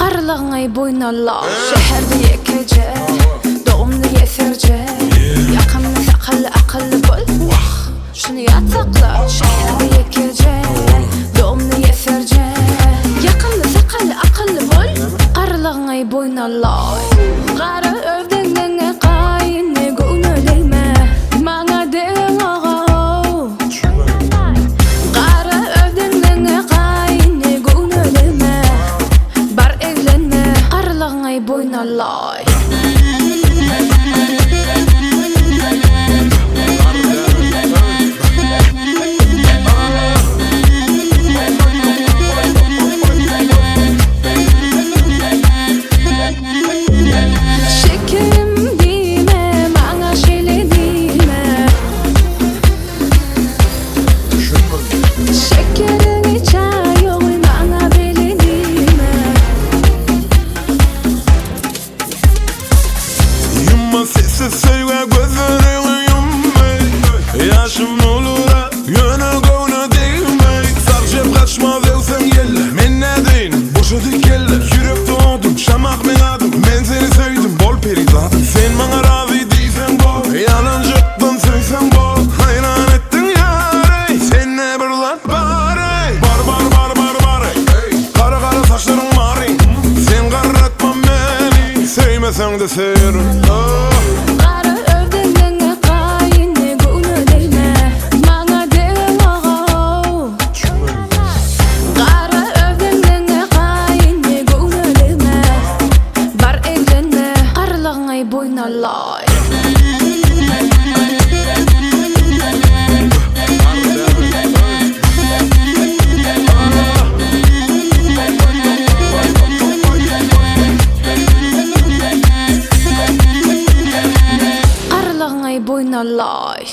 Qarlığın boynalla şehirde yekece doğumlu yeserce yakınlı sakal akıllı bol şunu yatakla şehirde yekece doğumlu yeserce yakınlı sakal akıllı bol Qarlığın boynalla Qarı övdüğüne kayın ne gönül değme Bana deyin ağa Qarı övdüğüne kayın ne gönül değme Bar evlenme Qarlığın boynalla Sessiz sevge gözlerini yummay Yaşım olur da yönü gönü değmey Sarcıp kaçma versen yelle Men ne deyin boşa dik yelle Yürek doğdum şamak men adım Men seni sevdim bol peridadım Sen bana razı değilsen bol Yalancıktın söylesen bol Hayran ettin yare Sen ne bir lan bari Bar Kara kara saçların mari Sen karratma beni Sevmesen de severim boynallay Qarlığın boynallay